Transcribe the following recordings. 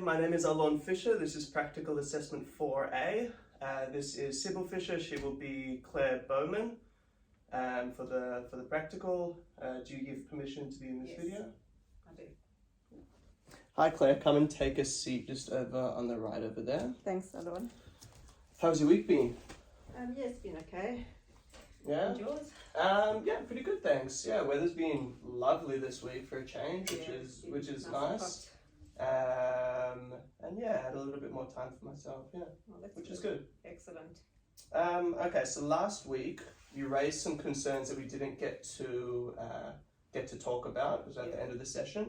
My name is Alon Fisher. This is Practical Assessment 4A. This is Sybil Fisher. She will be Claire Bowman for the practical. Do you give permission to be in this video? I do. Hi Claire, come and take a seat just over on the right over there. Thanks, Alon. How's your week been? Yeah, it's been okay. Yeah? And yours? Yeah, pretty good, thanks. Yeah, weather's been lovely this week for a change, which is nice. And yeah, I had a little bit more time for myself, which is good. Excellent. Okay, so last week you raised some concerns that we didn't get to talk about. It was at the end of the session,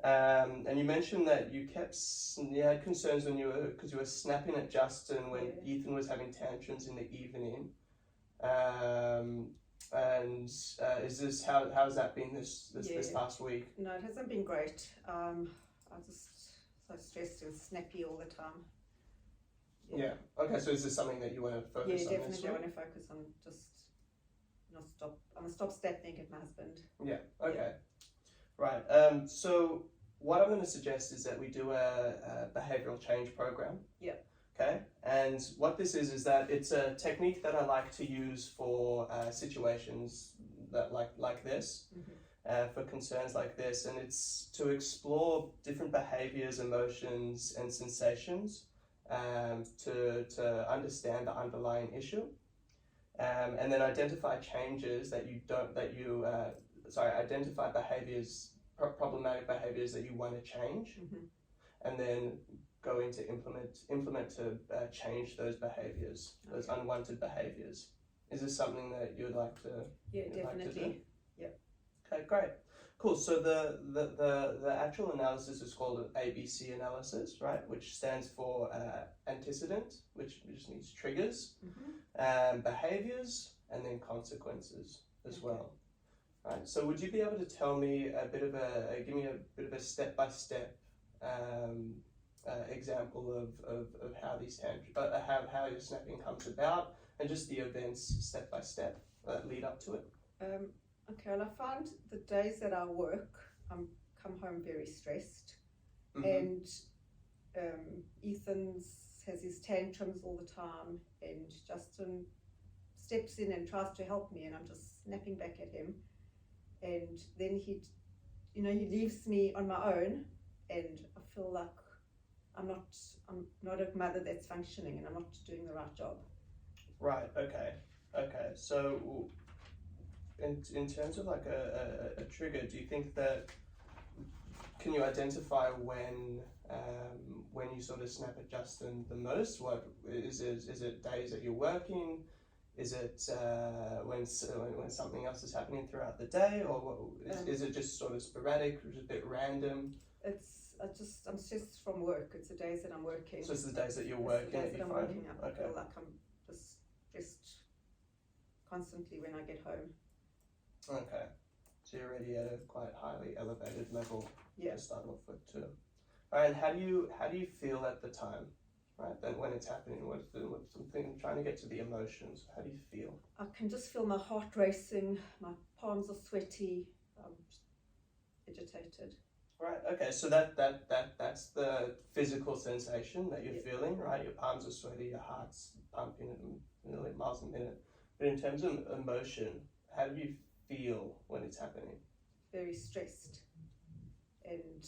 and you mentioned that you had concerns when because you were snapping at Justin when Ethan was having tantrums in the evening. And is this how's that been this past week? No, it hasn't been great. I was just so stressed and snappy all the time. Yeah. Okay, so is this something that you want to focus on? Yeah, definitely. I want to focus on just not stop. I'm gonna stop snapping at my husband. Yeah. Okay. Right. So what I'm going to suggest is that we do a behavioural change program. Yeah. Okay. And what this is that it's a technique that I like to use for situations that like this. Mm-hmm. For concerns like this, and it's to explore different behaviors, emotions, and sensations to understand the underlying issue, and then identify changes identify behaviors, problematic behaviors that you want to change, and then go into implement to change those behaviors, those unwanted behaviors. Is this something that you would like to? Yeah, definitely. Like to do? Okay, great. Cool. So the actual analysis is called an ABC analysis, right? Which stands for antecedent, which just means triggers, behaviors, and then consequences as well. Right. So would you be able to tell me give me a bit of a step-by-step example of how these how your snapping comes about, and just the events step by step that lead up to it? Okay, well, I find the days that I work, I come home very stressed, and Ethan has his tantrums all the time, and Justin steps in and tries to help me, and I'm just snapping back at him, and then he leaves me on my own, and I feel like I'm not a mother that's functioning, and I'm not doing the right job. Right. Okay. So, in terms of like a trigger, do you think that can you identify when you sort of snap at Justin the most? What is it? Is it days that you're working? Is it when something else is happening throughout the day, or is it just sort of sporadic, or just a bit random? I'm stressed from work. It's the days that I'm working. So it's the days that you're working. I feel like I'm just stressed constantly when I get home. Okay, so you're already at a quite highly elevated level to start off with too. All right, and how do you feel at the time, right? Then when it's happening, what's something trying to get to the emotions? How do you feel? I can just feel my heart racing. My palms are sweaty. I'm agitated. Right. Okay. So that's the physical sensation that you're feeling, right? Your palms are sweaty, your heart's pumping at a million miles a minute. But in terms of emotion, how do you feel when it's happening? Very stressed, and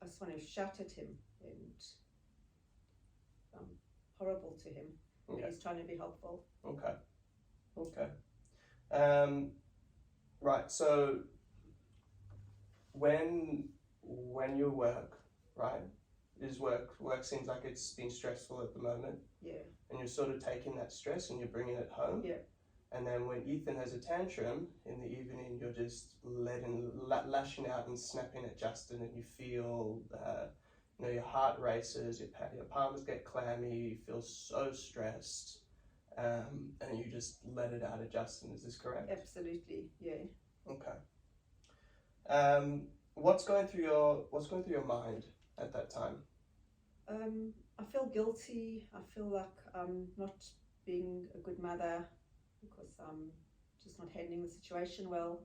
I just want to shout at him, and I'm horrible to him. Okay. He's trying to be helpful. Okay. Right. So when you work, right? Work seems like it's been stressful at the moment. Yeah. And you're sort of taking that stress and you're bringing it home. Yeah. And then when Ethan has a tantrum in the evening, you're just lashing out and snapping at Justin, and you feel, your heart races, your palms get clammy, you feel so stressed, and you just let it out at Justin. Is this correct? Absolutely, yeah. Okay. What's going through your mind at that time? I feel guilty. I feel like I'm not being a good mother because I'm just not handling the situation well,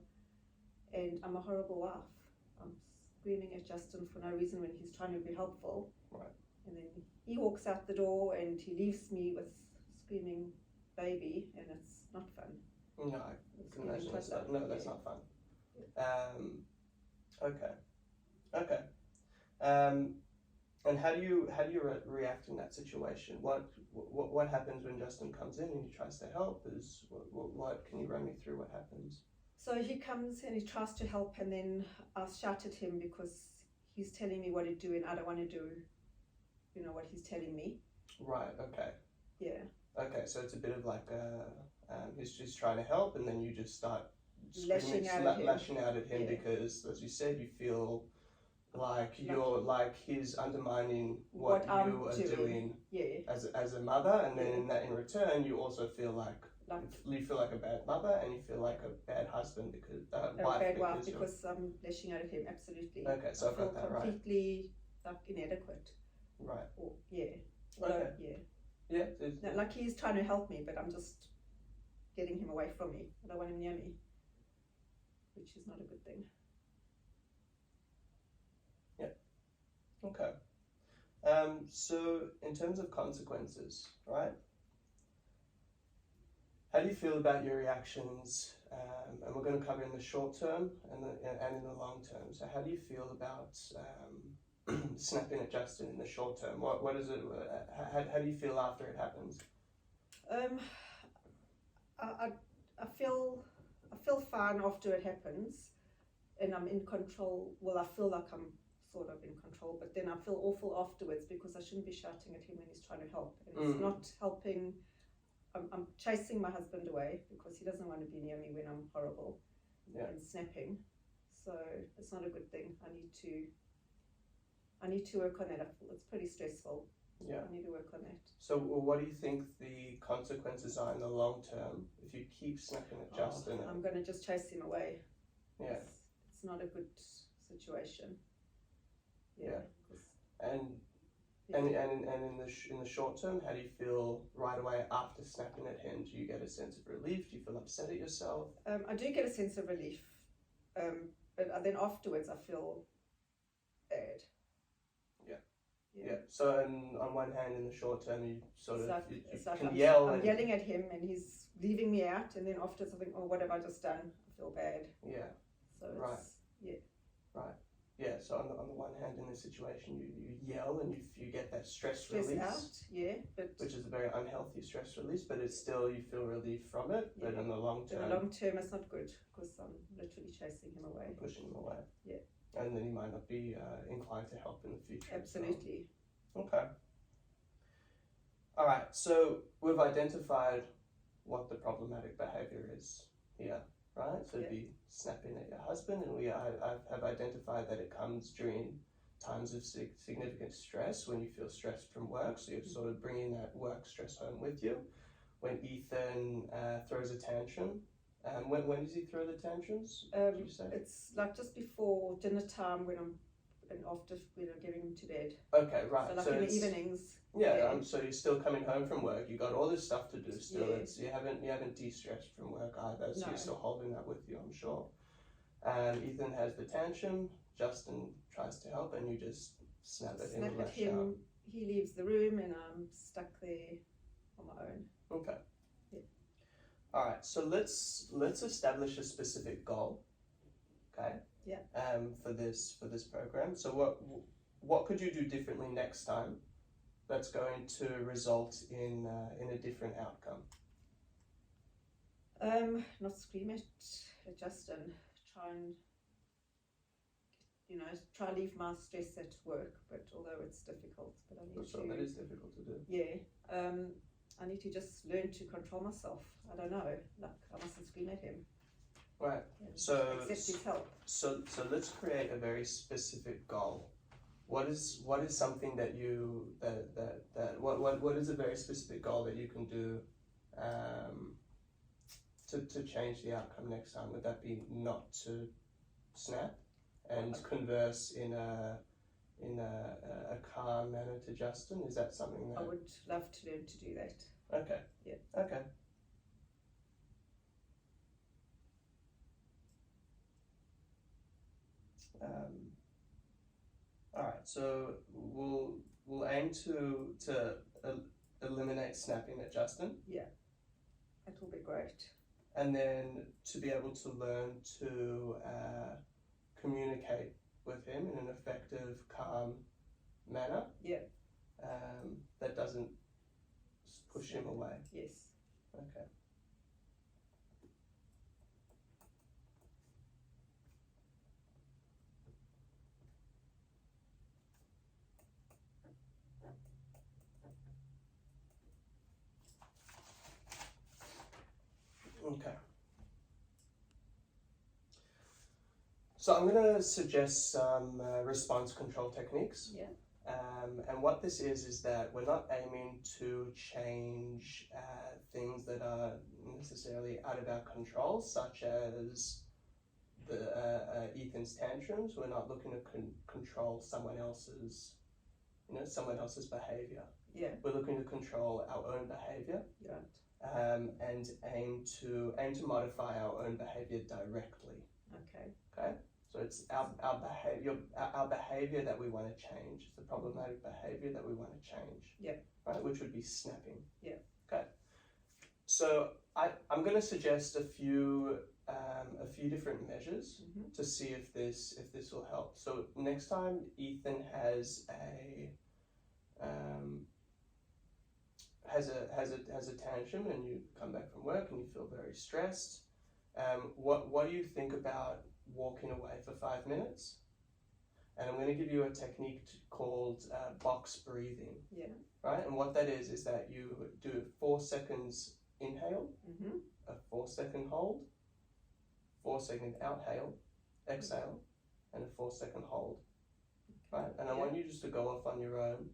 and I'm a horrible wife. I'm screaming at Justin for no reason when he's trying to be helpful. Right. And then he walks out the door and he leaves me with screaming baby, and it's not fun. No, I can imagine that's toddler. no, that's Yeah. not fun. Okay, okay. And how do you react in that situation? What happens when Justin comes in and he tries to help? What can you run me through what happens? So he comes and he tries to help, and then I shout at him because he's telling me what to do and I don't want to do, what he's telling me. Right. Okay. Yeah. Okay. So it's a bit of like he's just trying to help, and then you just start Lashing out at him. Yeah. Yeah. Because, as you said, you feel like you're like he's undermining what you I'm are doing Yeah. as a mother, and then Yeah. in return you also feel like you feel like a bad mother and you feel like a bad husband because A bad wife because I'm lashing out at him. Absolutely. Okay, so I I've feel got that right. completely inadequate. Right. Or, yeah. Okay. Yeah. Yeah. No, like he's trying to help me, but I'm just getting him away from me. I don't want him near me, which is not a good thing. Okay. So in terms of consequences, right? How do you feel about your reactions? And we're going to cover in the short term and in the long term. So how do you feel about snapping at Justin in the short term? What is it? How do you feel after it happens? I feel fine after it happens, and I'm in control. Well, I feel like I'm sort of in control, but then I feel awful afterwards because I shouldn't be shouting at him when he's trying to help, and it's not helping. I'm chasing my husband away because he doesn't want to be near me when I'm horrible and snapping. So it's not a good thing. I need to work on that. I feel it's pretty stressful. Yeah. I need to work on that. So what do you think the consequences are in the long term if you keep snapping at Justin? I'm going to just chase him away. Yeah. It's not a good situation. Yeah. And in the short term, how do you feel right away after snapping at him? Do you get a sense of relief? Do you feel upset at yourself? I do get a sense of relief, but then afterwards I feel bad. Yeah. So on one hand, in the short term, you sort of can I'm yell. I'm yelling at him, and he's leaving me out. And then afterwards, I think, oh, what have I just done? I feel bad. Yeah. So Right. Yeah. Right. Yeah. So on the one hand, in this situation, you yell and you get that stress release, out. Yeah. But which is a very unhealthy stress release. But it's still you feel relief from it. Yeah. But in the long term, it's not good because I'm literally chasing him away. pushing him away. Yeah. And then he might not be inclined to help in the future. Absolutely. Okay. All right. So we've identified what the problematic behavior is here, right? So it'd be snapping at your husband, and we have identified that it comes during times of significant stress, when you feel stressed from work. So you're sort of bringing that work stress home with you. When Ethan throws a tantrum. When does he throw the tantrums? Did you say? It's like just before dinner time and after getting him to bed. Okay, right. So in the evenings. Yeah. So you're still coming home from work. You got all this stuff to do still. Yeah. You haven't de-stressed from work either. So No. you're still holding that with you, I'm sure. Ethan has the tantrum. Justin tries to help, and you just snap at him. Snap at him. He leaves the room, and I'm stuck there on my own. Okay. Yeah. All right. So let's establish a specific goal. Okay. Yeah. For this program. So what could you do differently next time that's going to result in a different outcome? Not scream at Justin. Try and leave my stress at work. But although it's difficult, but I need to. That is difficult to do. Yeah. I need to just learn to control myself. I don't know. Like I mustn't scream at him. Right. And So accept his help. So let's create a very specific goal. What is something that you what is a very specific goal that you can do to change the outcome next time? Would that be not to snap and converse in a calm manner to Justin? Is that something that I would love to learn to do that. Okay. Yeah. Okay. All right, so we'll aim to eliminate snapping at Justin, That will be great. and then to be able to learn to communicate with him in an effective, calm manner. Yeah. That doesn't push him away. Yes. Okay. Okay. So I'm going to suggest some response control techniques. Yeah. And what this is that we're not aiming to change things that are necessarily out of our control, such as the Ethan's tantrums. We're not looking to control someone else's behavior. Yeah. We're looking to control our own behavior. Right. And aim to modify our own behavior directly. Okay. So it's our behavior that we want to change. It's the problematic behavior that we want to change. Yeah. Right, which would be snapping. Yeah. Okay. So I'm going to suggest a few different measures Mm-hmm. to see if this will help. So next time Ethan has a tantrum and you come back from work and you feel very stressed, what do you think about walking away for 5 minutes? And I'm going to give you a technique called box breathing. Yeah. Right, and what that is that you do 4 seconds inhale, Mm-hmm. a 4-second hold, 4-second exhale, and a 4-second hold. Right, and I want you just to go off on your own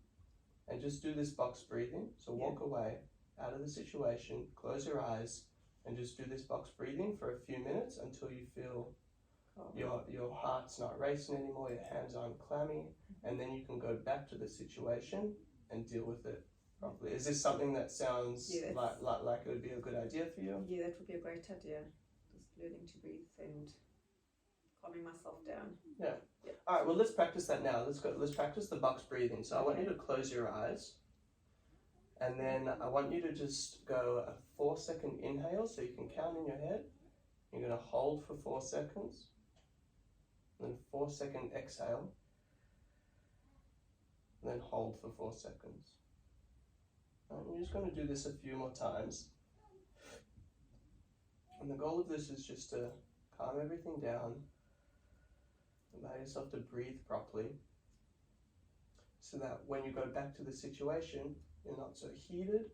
and just do this box breathing. So walk away out of the situation, close your eyes, and just do this box breathing for a few minutes until you feel your heart's not racing anymore, your hands aren't clammy, and then you can go back to the situation and deal with it properly. Is this something that sounds like it would be a good idea for you? Yeah, that would be a great idea. Just learning to breathe and calming myself down. Yeah. All right. Well, let's practice that now. Let's practice the box breathing. So I want you to close your eyes, and then I want you to just go a 4-second inhale, so you can count in your head. You're going to hold for 4 seconds, and then 4-second exhale, and then hold for 4 seconds. And you're just going to do this a few more times. And the goal of this is just to calm everything down, allow yourself to breathe properly, so that when you go back to the situation, you're not so heated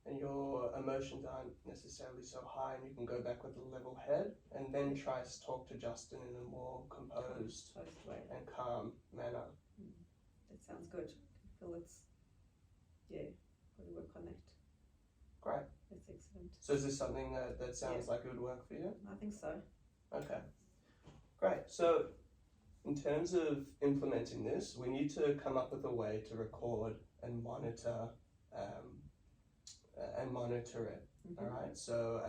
and your emotions aren't necessarily so high, and you can go back with a level head and then try to talk to Justin in a more composed and calm manner. That sounds good. I feel it's, got to work on that. Great. That's excellent. So is this something that sounds like it would work for you? I think so. Okay. Great. So in terms of implementing this, we need to come up with a way to record and monitor it. Mm-hmm. All right. So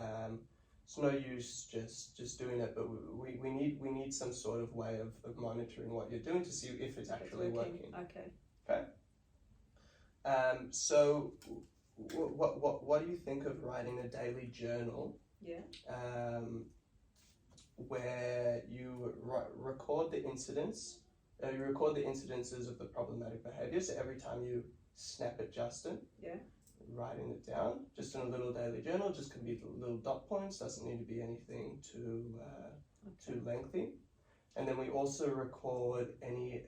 it's no use just doing it, but we need some sort of way of monitoring what you're doing to see if it's actually working. Okay. So what do you think of writing a daily journal? Yeah. Where you record the incidents, you record the incidences of the problematic behaviour. So every time you snap at Justin, writing it down, just in a little daily journal. Just can be little dot points. Doesn't need to be anything too lengthy. And then we also record any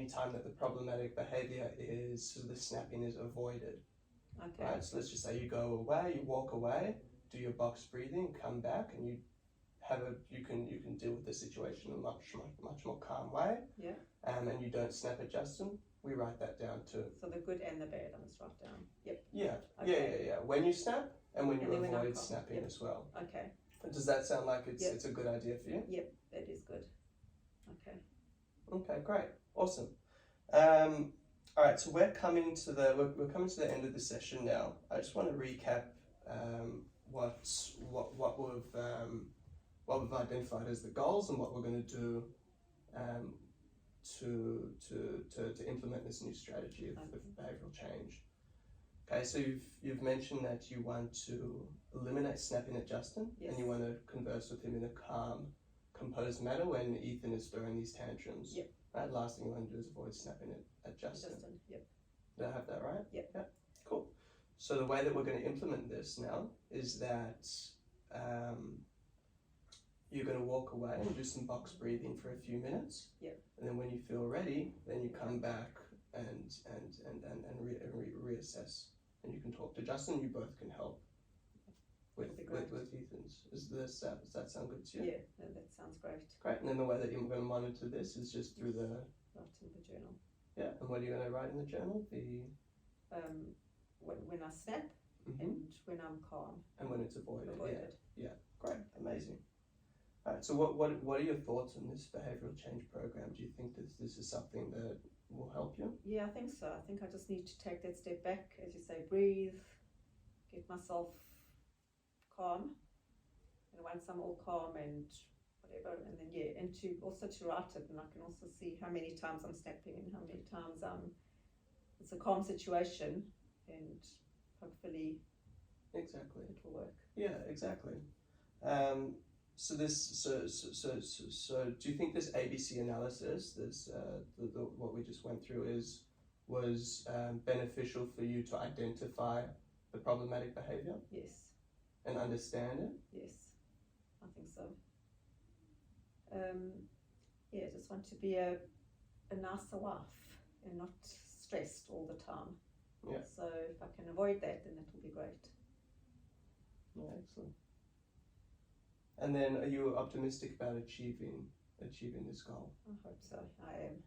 time that the problematic behaviour so the snapping is avoided. Okay. Right. So let's just say you go away, you walk away, do your box breathing, come back, and you can deal with the situation in a much more calm way. Yeah. And you don't snap at Justin. We write that down too. So the good and the bad, I must write down. Yep. Yeah. Okay. Yeah. When you snap and when you And then when I avoid can't. snapping as well. Okay. Does that sound like it's a good idea for you? Yep, that is good. Okay. Okay, great, awesome. All right, so we're coming to the end of the session now. I just want to recap what we've identified as the goals and what we're going to do to implement this new strategy of behavioral change. Okay, so you've mentioned that you want to eliminate snapping at Justin, Yes. and you want to converse with him in a calm, composed manner when Ethan is throwing these tantrums. Yep. Right. Last thing you want to do is avoid snapping at Justin. Yep. Did I have that right? Yep. Yeah. Cool. So the way that we're going to implement this now is that you're going to walk away and do some box breathing for a few minutes. Yep. And then when you feel ready, then you come back and reassess. And you can talk to Justin. You both can help with Ethan's. Does that sound good to you? Yeah, no, that sounds great. Great. And then the way that you're going to monitor this is just through the Write in the journal. Yeah. And what are you going to write in the journal? When I snap and when I'm calm. And when it's avoided. Avoided. Yeah. Great. Amazing. All right. So what are your thoughts on this behavioral change program? Do you think this is something that will help you? Yeah, I think so. I think I just need to take that step back, as you say, breathe, get myself calm, and once I'm all calm and whatever, and then and to write it, and I can also see how many times I'm snapping and how many times it's a calm situation, and hopefully exactly it will work. Yeah, exactly. So do you think this ABC analysis, this what we just went through, was beneficial for you to identify the problematic behavior? Yes. And understand it? Yes, I think so. I just want to be a nicer wife and not stressed all the time. Yeah. So if I can avoid that, then that will be great. Yeah, excellent. And then, are you optimistic about achieving this goal? I hope so. I am.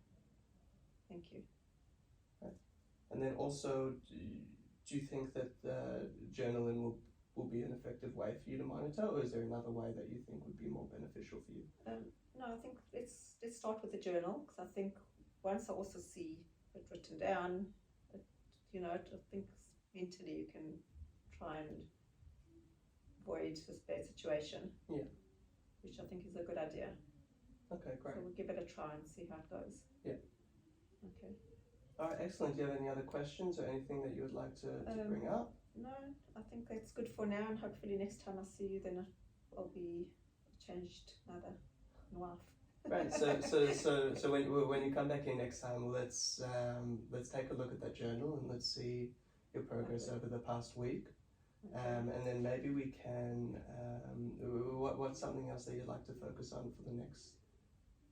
Thank you. Right. And then also, do you think that journaling will be an effective way for you to monitor, or is there another way that you think would be more beneficial for you? No, I think let's start with the journal, because I think once I also see it written down, I think mentally you can try and avoid this bad situation. Yeah. Which I think is a good idea. Okay, great. So we'll give it a try and see how it goes. Yeah. Okay. All right, excellent. Do you have any other questions or anything that you would like to bring up? No, I think that's good for now, and hopefully next time I see you, then I'll be a changed mother and wife. Right. So when you come back in next time, let's take a look at that journal and let's see your progress over the past week. Okay. And then maybe we can. What's something else that you'd like to focus on for the next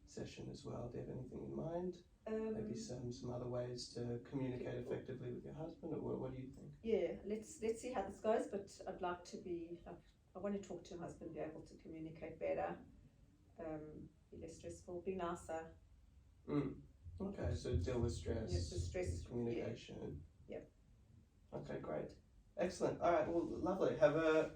session as well? Do you have anything in mind? Maybe some other ways to communicate effectively with your husband, or what do you think? Yeah, let's see how this goes. But I'd like to I want to talk to my husband, be able to communicate better, be less stressful, be nicer. Okay, so deal with stress. Yes, the stress. Communication. Yeah. Okay, great. Excellent. All right. Well, lovely. Have a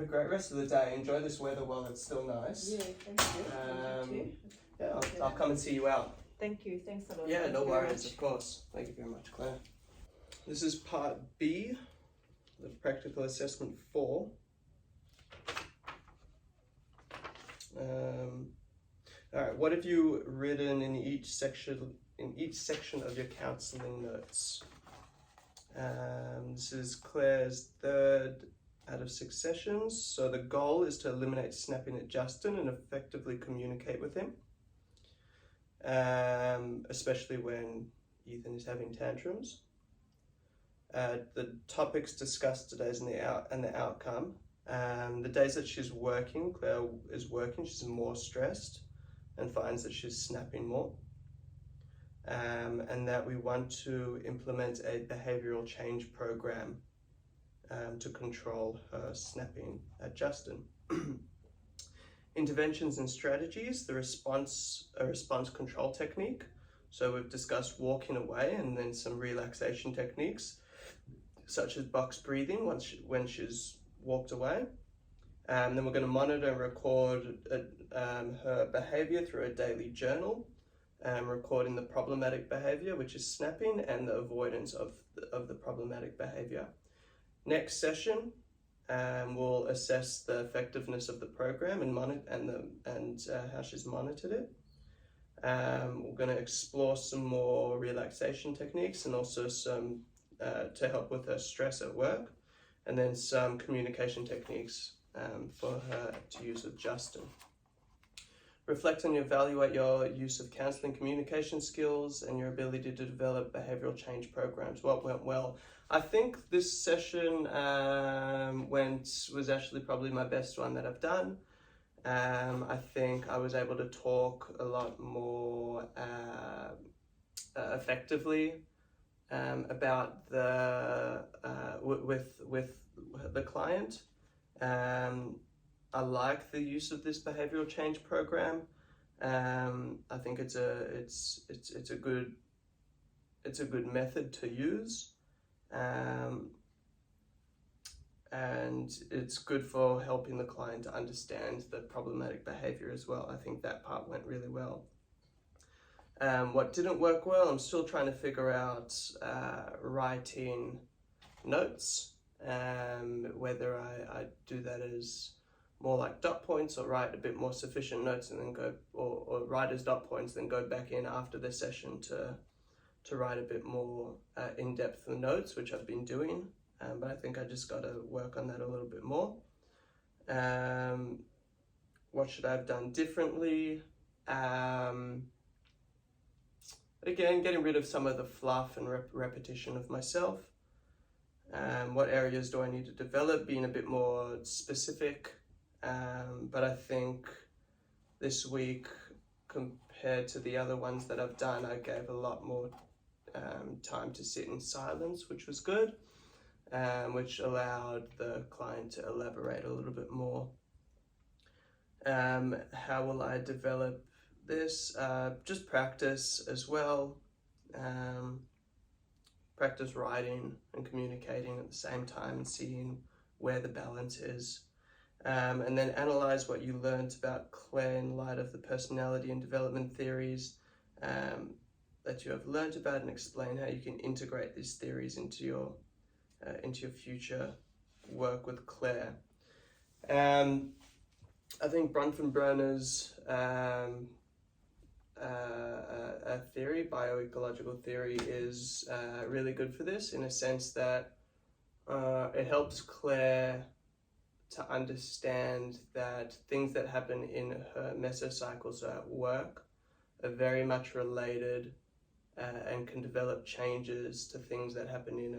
great rest of the day. Enjoy this weather while it's still nice. Yeah, thank you. Thank you too. Yeah, I'll come and see you out. Thank you. Thanks a lot. Yeah, Thank no you very worries. much. Of course. Thank you very much, Claire. This is part B of practical assessment 4. All right. What have you written in each section of your counselling notes? This is Claire's 3rd out of 6 sessions. So the goal is to eliminate snapping at Justin and effectively communicate with him, especially when Ethan is having tantrums. The topics discussed today is and the outcome. The days that Claire is working, she's more stressed and finds that she's snapping more. And that we want to implement a behavioral change program to control her snapping at Justin. Interventions and strategies, a response control technique. So we've discussed walking away, and then some relaxation techniques, such as box breathing when she's walked away. Then we're going to monitor and record her behavior through a daily journal, recording the problematic behavior, which is snapping, and the avoidance of the problematic behavior. Next session, we'll assess the effectiveness of the program and how she's monitored it. We're going to explore some more relaxation techniques and also some to help with her stress at work, and then some communication techniques for her to use with Justin. Reflect and evaluate your use of counselling communication skills and your ability to develop behavioural change programs. What went well? I think this session was actually probably my best one that I've done. I think I was able to talk a lot more effectively about with the client. I like the use of this behavioral change program. I think it's a good method to use, and it's good for helping the client to understand the problematic behavior as well. I think that part went really well. What didn't work well, I'm still trying to figure out writing notes, whether I do that as more like dot points or write a bit more sufficient notes and then go, or write as dot points, then go back in after the session to write a bit more in-depth notes, which I've been doing, but I think I just got to work on that a little bit more. What should I have done differently? Again, getting rid of some of the fluff and repetition of myself. What areas do I need to develop? Being a bit more specific. But I think this week, compared to the other ones that I've done, I gave a lot more time to sit in silence, which was good, which allowed the client to elaborate a little bit more. How will I develop this? Just practice as well. Practice writing and communicating at the same time and seeing where the balance is. And then analyze what you learned about Claire in light of the personality and development theories that you have learned about, and explain how you can integrate these theories into your future work with Claire. I think Bronfenbrenner's theory, bioecological theory, is really good for this, in a sense that it helps Claire to understand that things that happen in her mesocycles at work are very much related and can develop changes to things that happen in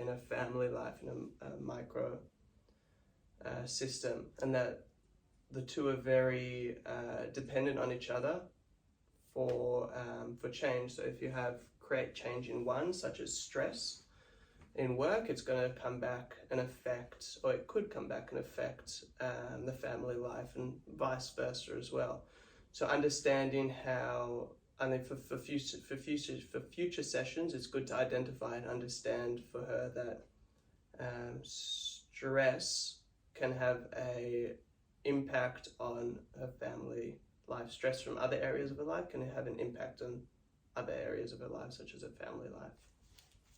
a family life, in a micro system, and that the two are very dependent on each other for change. So if you create change in one, such as stress in work, it's going to come back and affect, or it could come back and affect the family life, and vice versa as well. So understanding how, I think for future sessions, it's good to identify and understand for her that stress can have a impact on her family life. Stress from other areas of her life can have an impact on other areas of her life, such as her family life.